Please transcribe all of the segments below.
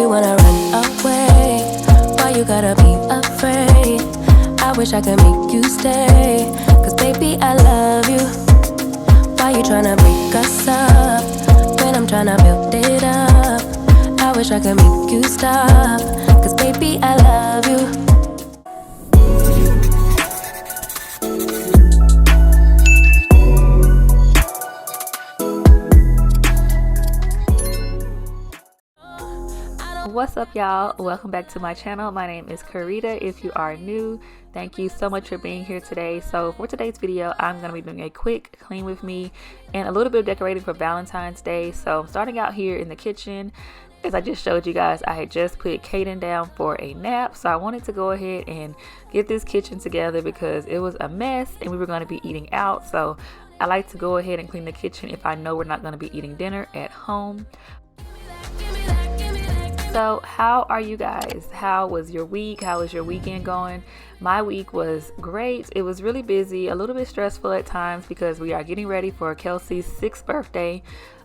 you wanna run away? Why you gotta be afraid? I wish I could make you stay, cause baby I love you. Why you tryna break us up when I'm tryna build it up? I wish I could make you stop, cause baby I love you. What's up, y'all? Welcome back to my channel. My name is Karita. If you are new, thank you so much for being here today. So for today's video, I'm going to be doing a quick clean with me and a little bit of decorating for Valentine's Day. So I'm starting out here in the kitchen. As I just showed you guys, I had just put Kaden down for a nap, so I wanted to go ahead and get this kitchen together because it was a mess and we were going to be eating out. So I like to go ahead and clean the kitchen if I know we're not going to be eating dinner at home. So how are you guys? How was your week? How was your weekend going? My week was great. It was really busy, a little bit stressful at times because we are getting ready for Kelsey's 6th birthday.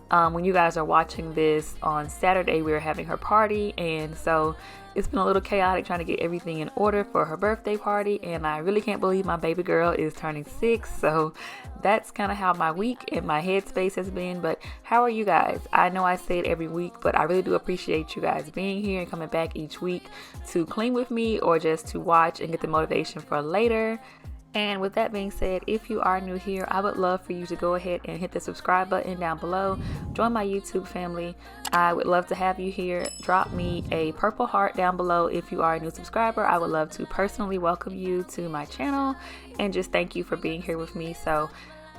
When you guys are watching this on Saturday, we're having her party, and so it's been a little chaotic trying to get everything in order for her birthday party, and I really can't believe my baby girl is turning 6. So that's kind of how my week and my headspace has been. But how are you guys? I know I say it every week, but I really do appreciate you guys being here and coming back each week to clean with me or just to watch and get the motivation for later. And with that being said, if you are new here, I would love for you to go ahead and hit the subscribe button down below. Join my YouTube family. I would love to have you here. Drop me a purple heart down below if you are a new subscriber. I would love to personally welcome you to my channel and just thank you for being here with me. So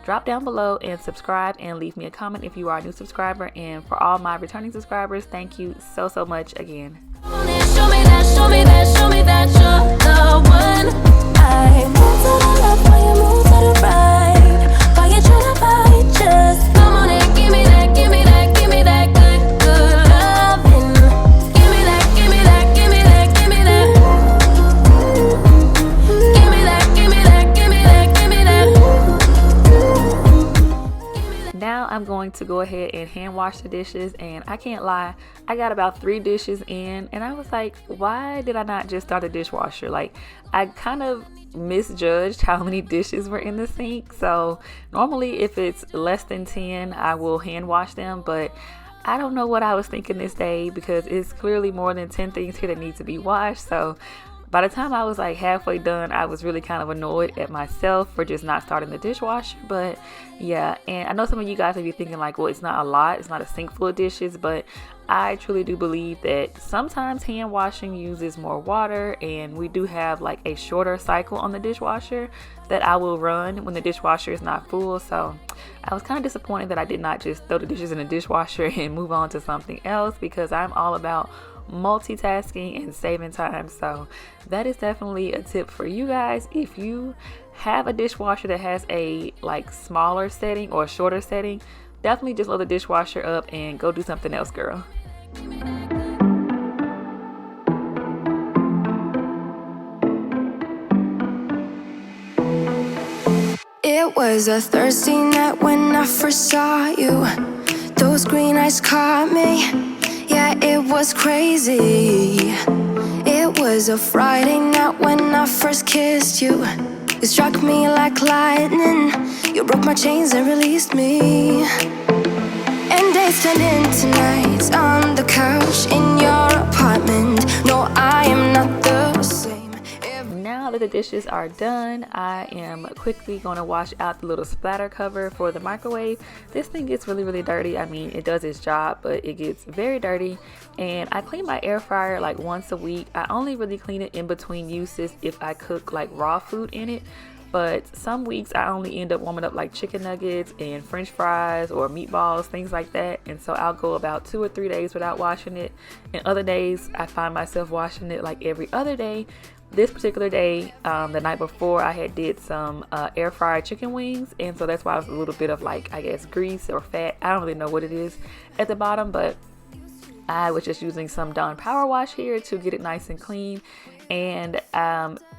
drop down below and subscribe and leave me a comment if you are a new subscriber. And for all my returning subscribers, thank you so much again. Show me that you're the one. I move to the left while you move to the right. Why you tryna fight? Just come on and give me that, give me that, give me that good, good loving. Give me that, give me that, give me that, give me that. Give me that, give me that, give me that, give me that. Now I'm going to go ahead and hand wash the dishes, and I can't lie, I got about 3 dishes in and I was like, why did I not just start a dishwasher? Like, I kind of misjudged how many dishes were in the sink. So normally if it's less than 10, I will hand wash them, but I don't know what I was thinking this day because it's clearly more than 10 things here that need to be washed. So by the time I was like halfway done, I was really kind of annoyed at myself for just not starting the dishwasher. But yeah, and I know some of you guys may be thinking like, well, it's not a lot, it's not a sink full of dishes, but I truly do believe that sometimes hand washing uses more water, and we do have like a shorter cycle on the dishwasher that I will run when the dishwasher is not full. So I was kind of disappointed that I did not just throw the dishes in the dishwasher and move on to something else, because I'm all about multitasking and saving time. So that is definitely a tip for you guys. If you have a dishwasher that has a like smaller setting or a shorter setting, definitely just load the dishwasher up and go do something else, girl. It was a Thursday night when I first saw you. Those green eyes caught me. Yeah, it was crazy. It was a Friday night when I first kissed you. You struck me like lightning. You broke my chains and released me. And days turned into nights on the couch in your apartment. No, I am not the same. Now that the dishes are done, I am quickly going to wash out the little splatter cover for the microwave. This thing gets really dirty. I mean, it does its job, but it gets very dirty. And I clean my air fryer like once a week. I only really clean it in between uses if I cook like raw food in it. But some weeks I only end up warming up like chicken nuggets and french fries or meatballs, things like that. And so I'll go about 2 or 3 days without washing it. And other days I find myself washing it like every other day. This particular day, the night before, I had did some air fried chicken wings, and so that's why it was a little bit of like, I guess, grease or fat. I don't really know what it is at the bottom, but I was just using some Dawn Power Wash here to get it nice and clean. And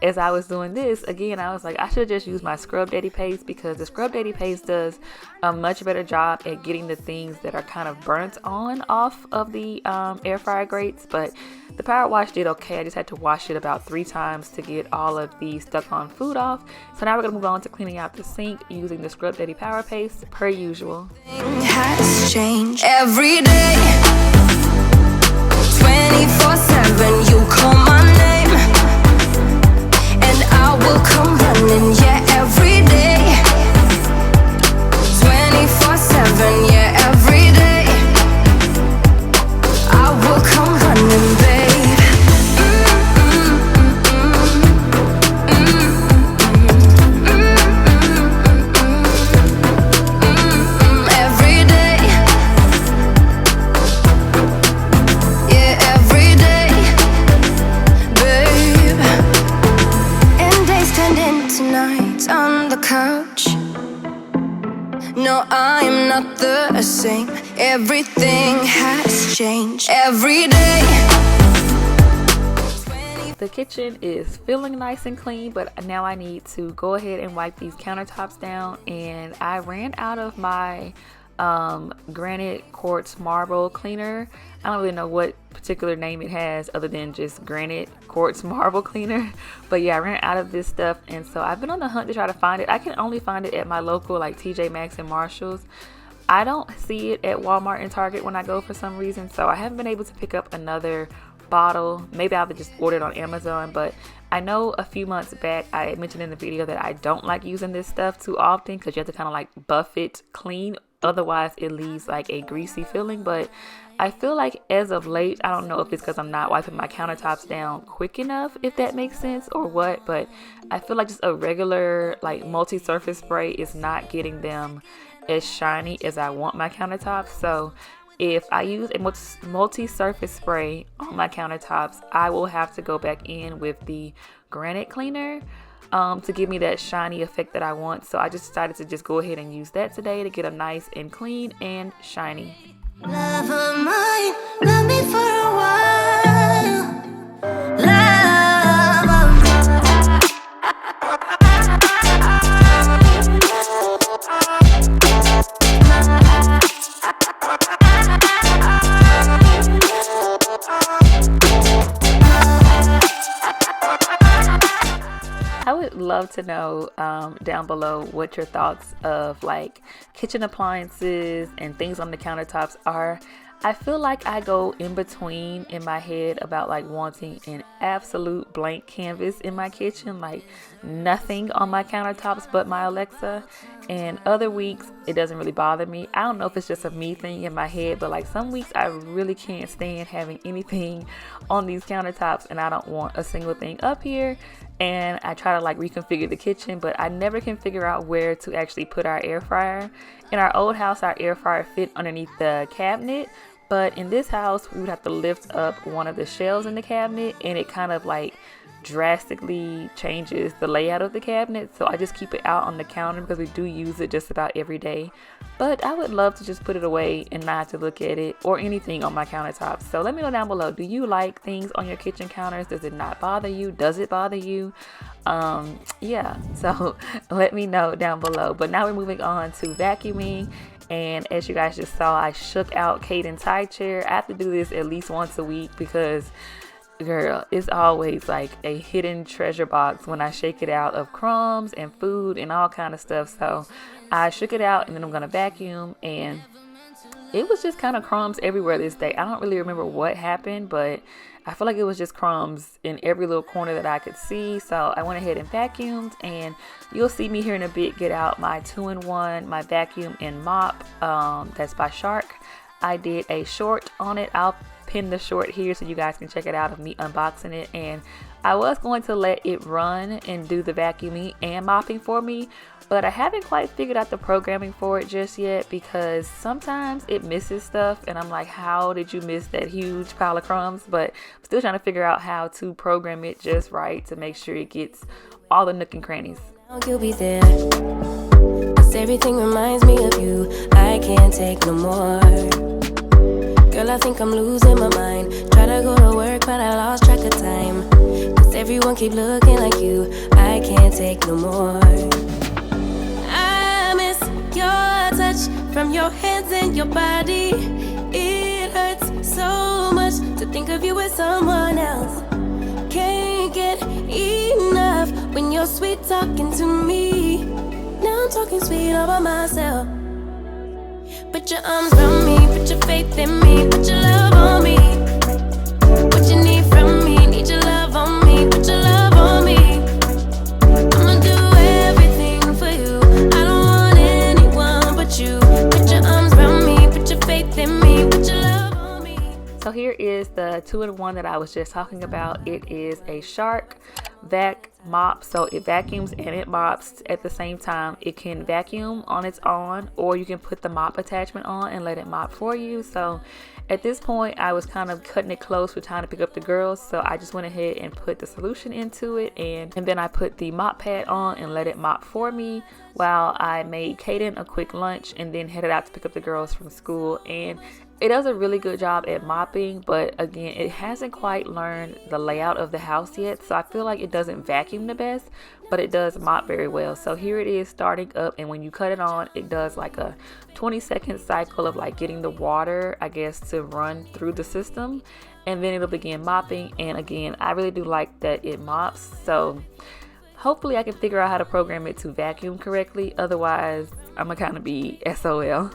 as I was doing this, again, I was like, I should just use my Scrub Daddy paste, because the Scrub Daddy paste does a much better job at getting the things that are kind of burnt on off of the air fryer grates. But the power wash did okay. I just had to wash it about 3 times to get all of the stuck on food off. So now we're gonna move on to cleaning out the sink using the Scrub Daddy power paste per usual. Has changed every day. 24/7, you call my name, and I will come running, yeah, every day. 24/7, yeah, every day. I will come running, babe. Every day. Yeah, every day, babe. And days turned into nights on the couch. No, I'm not the same. Everything has changed every day. The kitchen is feeling nice and clean, but now I need to go ahead and wipe these countertops down. And I ran out of my granite quartz marble cleaner. I don't really know what particular name it has other than just granite quartz marble cleaner, but yeah, I ran out of this stuff, and so I've been on the hunt to try to find it. I can only find it at my local like TJ Maxx and Marshalls. I don't see it at Walmart and Target when I go for some reason, so I haven't been able to pick up another bottle. Maybe I'll just order it on Amazon, but I know a few months back I mentioned in the video that I don't like using this stuff too often because you have to kind of like buff it clean, otherwise it leaves like a greasy feeling. But I feel like as of late, I don't know if it's because I'm not wiping my countertops down quick enough, if that makes sense, or what, but I feel like just a regular like multi-surface spray is not getting them as shiny as I want my countertops. So if I use a multi-surface spray on my countertops, I will have to go back in with the granite cleaner to give me that shiny effect that I want. So I just decided to just go ahead and use that today to get them nice and clean and shiny. Love of mine, love me for a while. Love of I would love to know down below what your thoughts of like kitchen appliances and things on the countertops are. I feel like I go in between in my head about like wanting an absolute blank canvas in my kitchen, like nothing on my countertops but my Alexa. And other weeks it doesn't really bother me. I don't know if it's just a me thing in my head, but like some weeks I really can't stand having anything on these countertops, and I don't want a single thing up here. And I try to like reconfigure the kitchen, but I never can figure out where to actually put our air fryer. In our old house, our air fryer fit underneath the cabinet, but in this house we would have to lift up one of the shelves in the cabinet, and it kind of like drastically changes the layout of the cabinet. So I just keep it out on the counter because we do use it just about every day. But I would love to just put it away and not have to look at it or anything on my countertops. So let me know down below, do you like things on your kitchen counters? Does it not bother you? Does it bother you? Yeah, so let me know down below. But now we're moving on to vacuuming. And as you guys just saw, I shook out Caden's high chair. I have to do this at least once a week because girl, it's always like a hidden treasure box when I shake it out of crumbs and food and all kind of stuff. So I shook it out and then I'm gonna vacuum, and it was just kind of crumbs everywhere this day. I don't really remember what happened, but I feel like it was just crumbs in every little corner that I could see. So I went ahead and vacuumed, and you'll see me here in a bit get out my 2-in-1, my vacuum and mop. That's by Shark. I did a short on it. I'll pin the short here so you guys can check it out of me unboxing it. And I was going to let it run and do the vacuuming and mopping for me, but I haven't quite figured out the programming for it just yet, because sometimes it misses stuff and I'm like, how did you miss that huge pile of crumbs? But I'm still trying to figure out how to program it just right to make sure it gets all the nook and crannies. You'll be there, 'cause everything reminds me of you. I can't take no more. Girl, I think I'm losing my mind. Try to go to work, but I lost track of time. 'Cause everyone keep looking like you. I can't take no more. I miss your touch from your hands and your body. It hurts so much to think of you with someone else. Can't get enough when you're sweet talking to me. Now I'm talking sweet all by myself. Put your arms around me, put your faith in me, put your love on me. What you need from me, need your love on me, put your love on me. I'ma do everything for you. I don't want anyone but you. Put your arms around me, put your faith in me, put your love on me. So here is the 2-in-1 that I was just talking about. It is a Shark Vac Mop, so it vacuums and it mops at the same time. It can vacuum on its own, or you can put the mop attachment on and let it mop for you. So at this point I was kind of cutting it close for time to pick up the girls, so I just went ahead and put the solution into it, and then I put the mop pad on and let it mop for me while I made Kaden a quick lunch and then headed out to pick up the girls from school. And it does a really good job at mopping, but again, it hasn't quite learned the layout of the house yet, so I feel like it doesn't vacuum the best, but it does mop very well. So here it is starting up, and when you cut it on, it does like a 20-second cycle of like getting the water, I guess, to run through the system, and then it'll begin mopping. And again, I really do like that it mops, so hopefully I can figure out how to program it to vacuum correctly. Otherwise, I'm gonna kind of be SOL.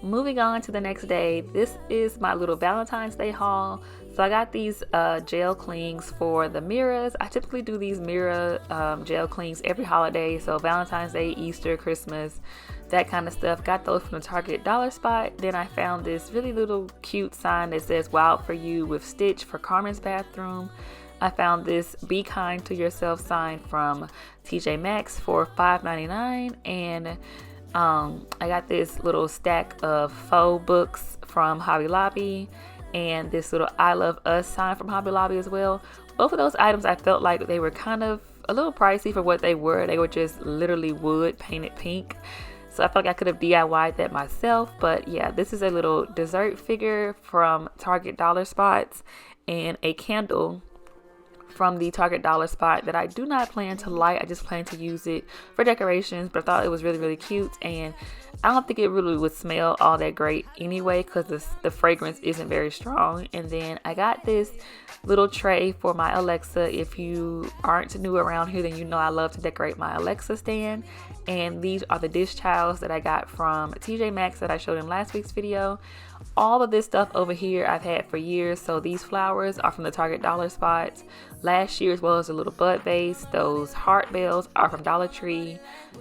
Moving on to the next day, this is my little Valentine's Day haul. So I got these gel cleans for the mirrors. I typically do these mirror gel cleans every holiday, so Valentine's Day, Easter, Christmas, that kind of stuff. Got those from the Target dollar spot. Then I found this really little cute sign that says "Wild for You" with Stitch for Karmen's bathroom. I found this "Be Kind to Yourself" sign from TJ Maxx for $5.99, and I got this little stack of faux books from Hobby Lobby, and this little "I Love Us" sign from Hobby Lobby as well. Both of those items, I felt like they were kind of a little pricey for what they were. They were just literally wood painted pink, so I felt like I could have DIY'd that myself. But yeah, this is a little dessert figure from Target dollar spots, and a candle from the Target dollar spot that I do not plan to light. I just plan to use it for decorations, but I thought it was really, really cute, and I don't think it really would smell all that great anyway because the fragrance isn't very strong. And then I got this little tray for my Alexa. If you aren't new around here, then you know I love to decorate my Alexa stand, and these are the dish towels that I got from TJ Maxx that I showed in last week's video. All of this stuff over here I've had for years. So these flowers are from the Target dollar spots last year, as well as a little bud vase. Those heart bells are from Dollar Tree.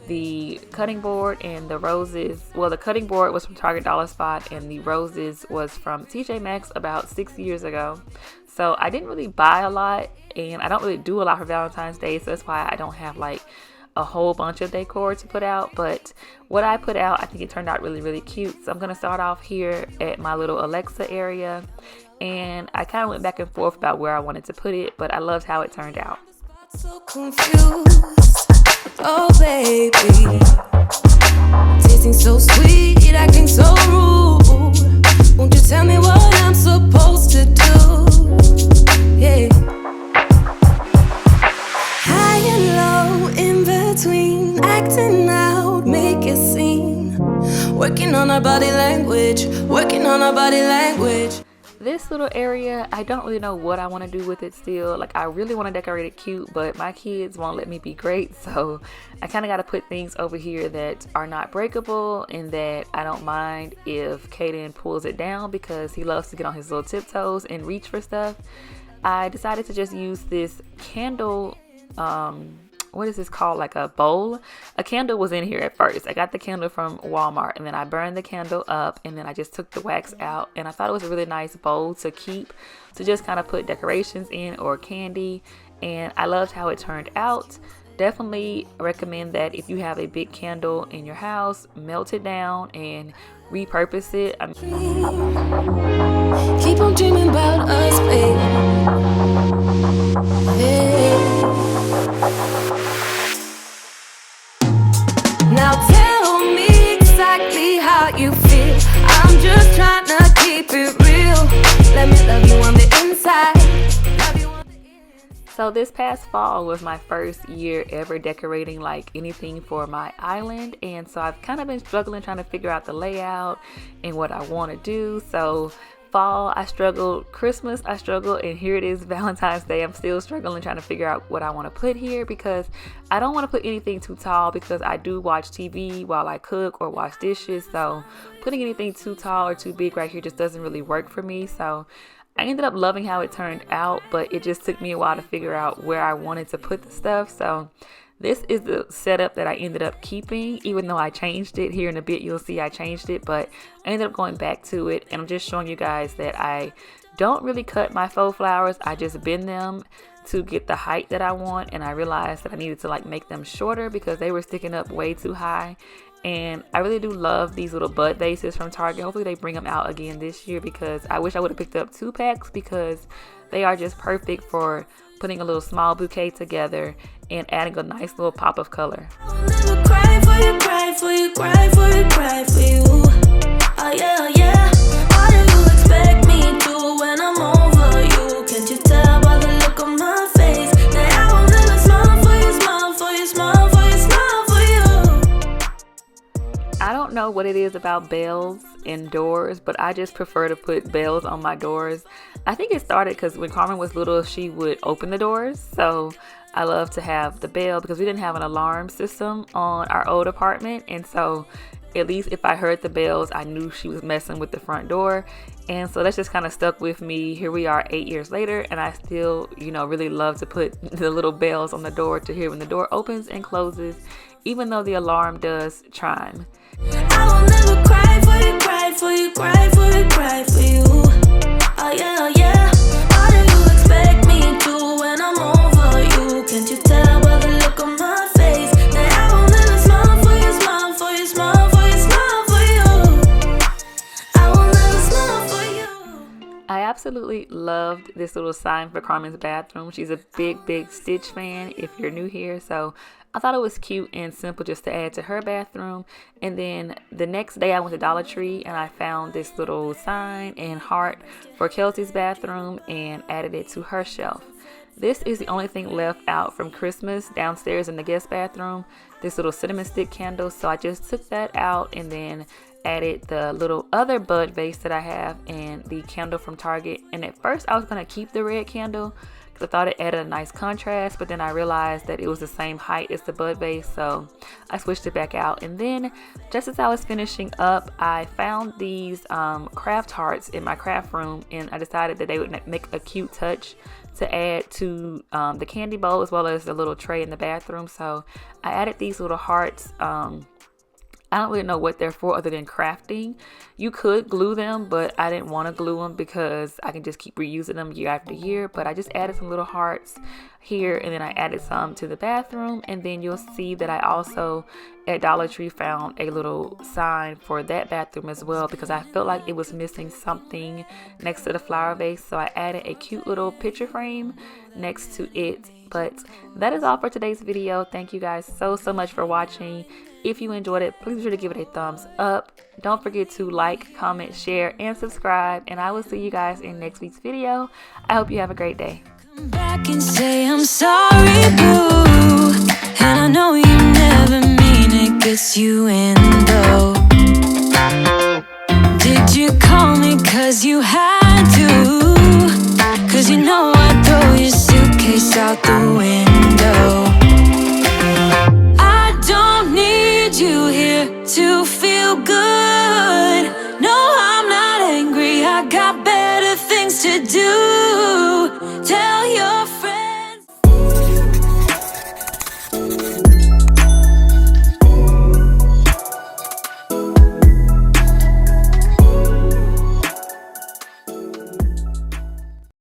The cutting board and the roses, well, the cutting board was from Target dollar spot, and the roses was from TJ Maxx about 6 years ago. So I didn't really buy a lot, and I don't really do a lot for Valentine's Day, so that's why I don't have like a whole bunch of decor to put out. But what I put out, I think it turned out really, really cute. So I'm gonna start off here at my little Alexa area, and I kind of went back and forth about where I wanted to put it, but I loved how it turned out. So confused, oh baby, tasting so sweet, acting so rude. Won't you tell me what I'm supposed to do? Yeah. High and low, in between, acting out, make a scene. Working on our body language, working on our body language. This little area, I don't really know what I want to do with it still. Like, I really want to decorate it cute, but my kids won't let me be great, so I kind of got to put things over here that are not breakable and that I don't mind if Kaden pulls it down, because he loves to get on his little tiptoes and reach for stuff. I decided to just use this candle what is this called, like a bowl. A candle was in here at first. I got the candle from Walmart, and then I burned the candle up, and then I just took the wax out, and I thought it was a really nice bowl to keep, to just kind of put decorations in or candy, and I loved how it turned out. Definitely recommend that if you have a big candle in your house, melt it down and repurpose it. Keep on dreaming about us, baby. Now tell me exactly how you feel. I'm just trying to keep it real. Let me love you on the inside. So this past fall was my first year ever decorating like anything for my island, and so I've kind of been struggling trying to figure out the layout and what I want to do. So fall I struggled, Christmas I struggled, and here it is, Valentine's Day. I'm still struggling trying to figure out what I want to put here, because I don't want to put anything too tall, because I do watch TV while I cook or wash dishes, so putting anything too tall or too big right here just doesn't really work for me. So I ended up loving how it turned out, but it just took me a while to figure out where I wanted to put the stuff. So this is the setup that I ended up keeping, even though I changed it. Here in a bit you'll see I changed it, but I ended up going back to it, and I'm just showing you guys that I don't really cut my faux flowers. I just bend them to get the height that I want, and I realized that I needed to like make them shorter because they were sticking up way too high. And I really do love these little bud vases from Target. Hopefully they bring them out again this year, because I wish I would have picked up 2 packs, because they are just perfect for putting a little small bouquet together and adding a nice little pop of color. I'll never cry for you, cry for you, cry for you, cry for you. Oh yeah, oh yeah. Why do you expect me to when I'm over you? Can't you tell by the look on my face that I will never smile for you, smile for you, smile for you, smile for you? I don't know what it is about bells and doors, but I just prefer to put bells on my doors. I think it started because when Karmen was little, she would open the doors. So I love to have the bell, because we didn't have an alarm system on our old apartment. And so at least if I heard the bells, I knew she was messing with the front door. And so that's just kind of stuck with me. Here we are 8 years later, and I still, really love to put the little bells on the door to hear when the door opens and closes, even though the alarm does chime. I will never cry for you, cry for you, cry for you, cry for you. Oh yeah, oh yeah. Why do you expect me to when I'm over you? Can't you tell by the look on my face that I will never smile for you, smile for you, smile for you, smile for you. I will never smile for you. I absolutely loved this little sign for Karmen's bathroom. She's a big Stitch fan if you're new here, so I thought it was cute and simple just to add to her bathroom. And then the next day I went to Dollar Tree and I found this little sign and heart for Kelsey's bathroom and added it to her shelf. This is the only thing left out from Christmas downstairs in the guest bathroom, this little cinnamon stick candle. So I just took that out and then added the little other bud vase that I have and the candle from Target. And at first I was going to keep the red candle because I thought it added a nice contrast, but then I realized that it was the same height as the bud vase, so I switched it back out. And then just as I was finishing up, I found these craft hearts in my craft room, and I decided that they would make a cute touch to add to the candy bowl as well as the little tray in the bathroom. So I added these little hearts. I don't really know what they're for other than crafting. You could glue them, but I didn't want to glue them because I can just keep reusing them year after year. But I just added some little hearts here, and then I added some to the bathroom. And then you'll see that I also at Dollar Tree found a little sign for that bathroom as well, because I felt like it was missing something next to the flower vase. So I added a cute little picture frame next to it. But that is all for today's video. Thank you guys so much for watching. If you enjoyed it, please be sure to give it a thumbs up. Don't forget to like, comment, share, and subscribe. And I will see you guys in next week's video. I hope you have a great day. Come back and say I'm sorry, boo. And I know you never mean it, 'cause you in though.